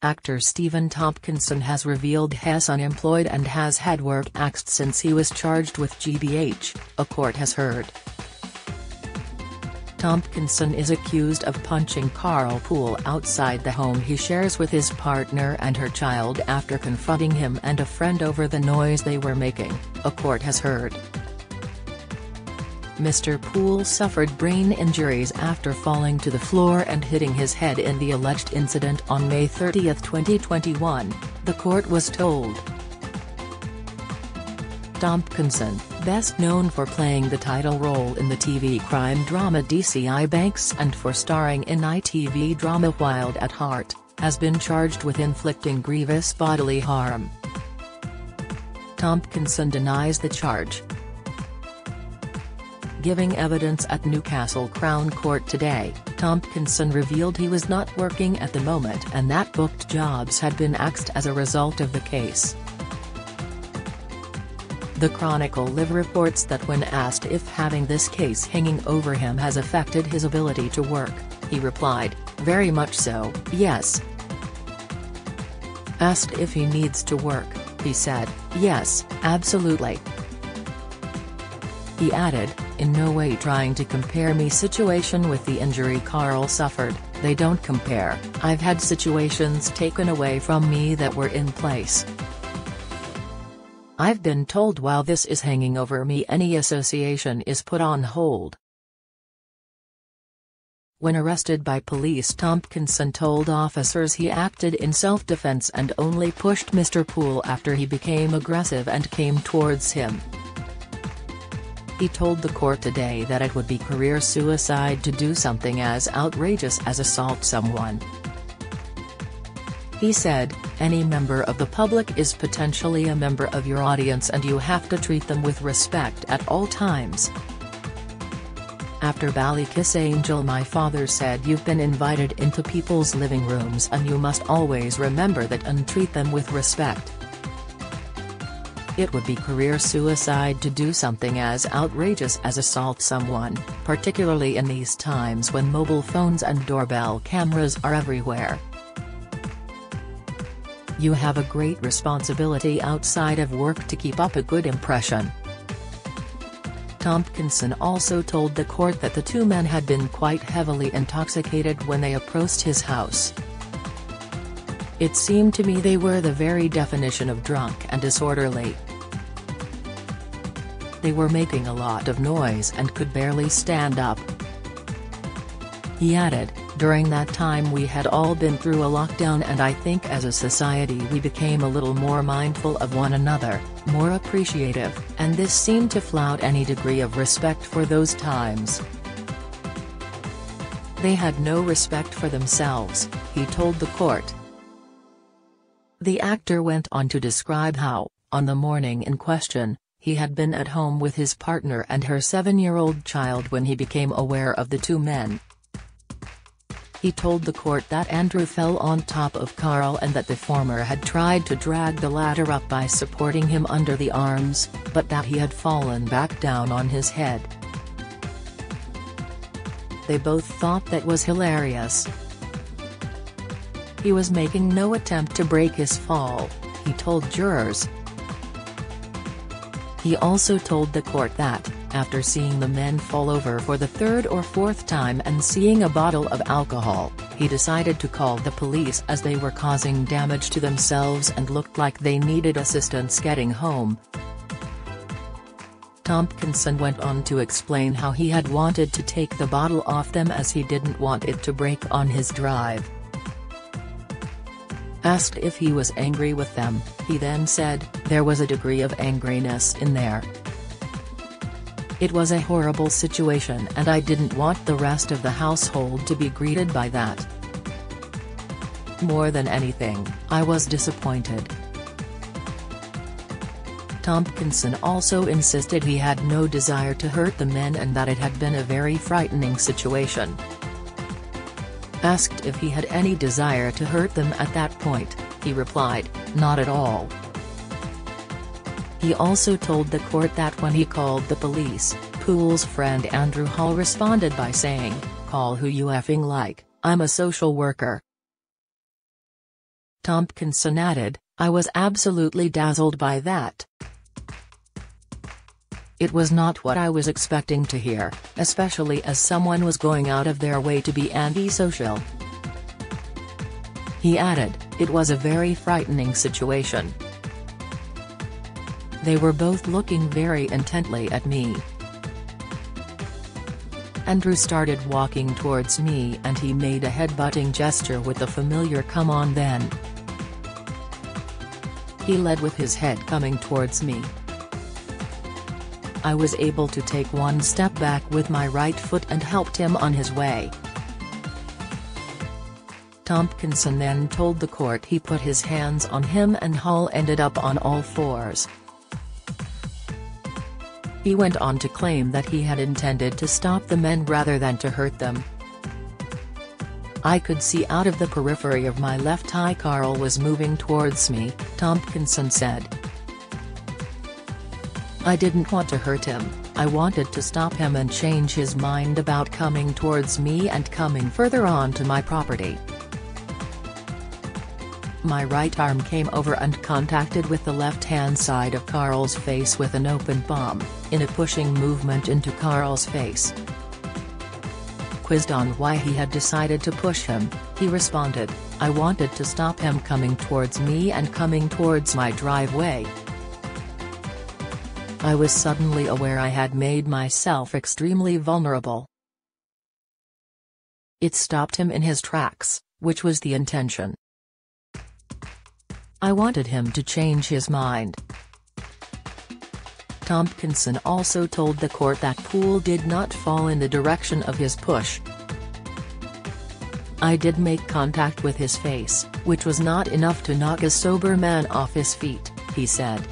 Actor Stephen Tompkinson has revealed he's unemployed and has had work axed since he was charged with GBH, a court has heard. Tompkinson is accused of punching Carl Poole outside the home he shares with his partner and her child after confronting him and a friend over the noise they were making, a court has heard. Mr. Poole suffered brain injuries after falling to the floor and hitting his head in the alleged incident on May 30, 2021, the court was told. Tompkinson, best known for playing the title role in the TV crime drama DCI Banks and for starring in ITV drama Wild at Heart, has been charged with inflicting grievous bodily harm. Tompkinson denies the charge. Giving evidence at Newcastle Crown Court today, Tompkinson revealed he was not working at the moment and that booked jobs had been axed as a result of the case. The Chronicle Live reports that when asked if having this case hanging over him has affected his ability to work, he replied, "Very much so, yes." Asked if he needs to work, he said, "Yes, absolutely." He added, "In no way trying to compare me situation with the injury Carl suffered, they don't compare. I've had situations taken away from me that were in place. I've been told while this is hanging over me any association is put on hold." When arrested by police, Tompkinson told officers he acted in self-defense and only pushed Mr. Poole after he became aggressive and came towards him. He told the court today that it would be career suicide to do something as outrageous as assault someone. He said, "Any member of the public is potentially a member of your audience and you have to treat them with respect at all times. After Ballykiss Angel, my father said you've been invited into people's living rooms and you must always remember that and treat them with respect. It would be career suicide to do something as outrageous as assault someone, particularly in these times when mobile phones and doorbell cameras are everywhere. You have a great responsibility outside of work to keep up a good impression." Tompkinson also told the court that the two men had been quite heavily intoxicated when they approached his house. "It seemed to me they were the very definition of drunk and disorderly. They were making a lot of noise and could barely stand up." He added, "During that time we had all been through a lockdown and I think as a society we became a little more mindful of one another, more appreciative, and this seemed to flout any degree of respect for those times. They had no respect for themselves," he told the court. The actor went on to describe how, on the morning in question, he had been at home with his partner and her 7-year-old child when he became aware of the two men. He told the court that Andrew fell on top of Carl and that the former had tried to drag the latter up by supporting him under the arms, but that he had fallen back down on his head. They both thought that was hilarious. He was making no attempt to break his fall, he told jurors. He also told the court that, after seeing the men fall over for the third or fourth time and seeing a bottle of alcohol, he decided to call the police as they were causing damage to themselves and looked like they needed assistance getting home. Tompkinson went on to explain how he had wanted to take the bottle off them as he didn't want it to break on his drive. Asked if he was angry with them, he then said, "There was a degree of angriness in there. It was a horrible situation and I didn't want the rest of the household to be greeted by that. More than anything, I was disappointed." Tompkinson also insisted he had no desire to hurt the men and that it had been a very frightening situation. Asked if he had any desire to hurt them at that point, he replied, "Not at all." He also told the court that when he called the police, Poole's friend Andrew Hall responded by saying, "Call who you effing like, I'm a social worker." Tompkinson added, "I was absolutely dazzled by that. It was not what I was expecting to hear, especially as someone was going out of their way to be antisocial." He added, "It was a very frightening situation. They were both looking very intently at me. Andrew started walking towards me and he made a head-butting gesture with the familiar 'come on then.' He led with his head coming towards me. I was able to take one step back with my right foot and helped him on his way." Tompkinson then told the court he put his hands on him and Hall ended up on all fours. He went on to claim that he had intended to stop the men rather than to hurt them. "I could see out of the periphery of my left eye Carl was moving towards me," Tompkinson said. "I didn't want to hurt him, I wanted to stop him and change his mind about coming towards me and coming further on to my property. My right arm came over and contacted with the left-hand side of Carl's face with an open palm, in a pushing movement into Carl's face." Quizzed on why he had decided to push him, he responded, "I wanted to stop him coming towards me and coming towards my driveway. I was suddenly aware I had made myself extremely vulnerable. It stopped him in his tracks, which was the intention. I wanted him to change his mind." Tompkinson also told the court that Poole did not fall in the direction of his push. "I did make contact with his face, which was not enough to knock a sober man off his feet," he said.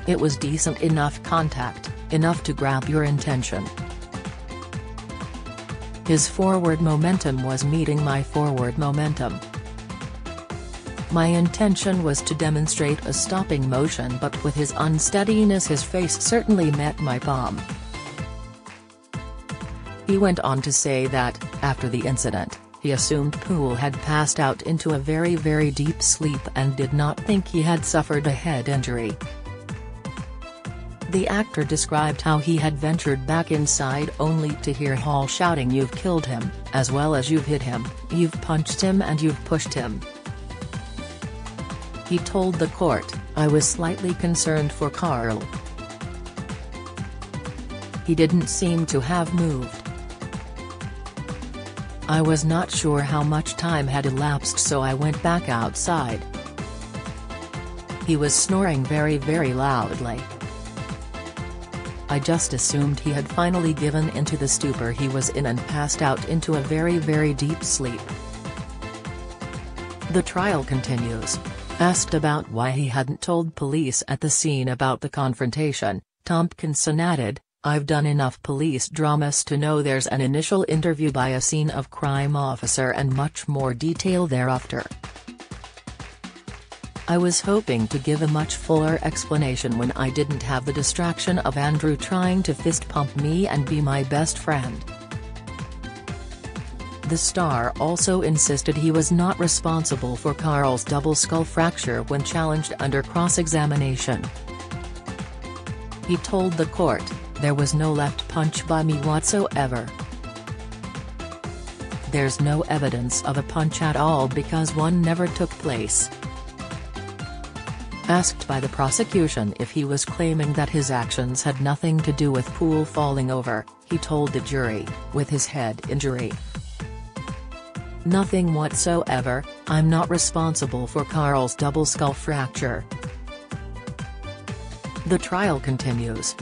"It was decent enough contact, enough to grab your attention. His forward momentum was meeting my forward momentum. My intention was to demonstrate a stopping motion, but with his unsteadiness his face certainly met my palm." He went on to say that, after the incident, he assumed Poole had passed out into a very deep sleep and did not think he had suffered a head injury. The actor described how he had ventured back inside only to hear Hall shouting, "You've killed him, as well as you've hit him, you've punched him and you've pushed him." He told the court, "I was slightly concerned for Carl. He didn't seem to have moved. I was not sure how much time had elapsed, so I went back outside. He was snoring very loudly. I just assumed he had finally given into the stupor he was in and passed out into a very deep sleep." The trial continues. Asked about why he hadn't told police at the scene about the confrontation, Tompkinson added, "I've done enough police dramas to know there's an initial interview by a scene of crime officer and much more detail thereafter. I was hoping to give a much fuller explanation when I didn't have the distraction of Andrew trying to fist pump me and be my best friend." The star also insisted he was not responsible for Carl's double skull fracture when challenged under cross-examination. He told the court, "There was no left punch by me whatsoever. There's no evidence of a punch at all because one never took place." Asked by the prosecution if he was claiming that his actions had nothing to do with Poole falling over, he told the jury, "With his head injury, nothing whatsoever, I'm not responsible for Carl's double skull fracture." The trial continues.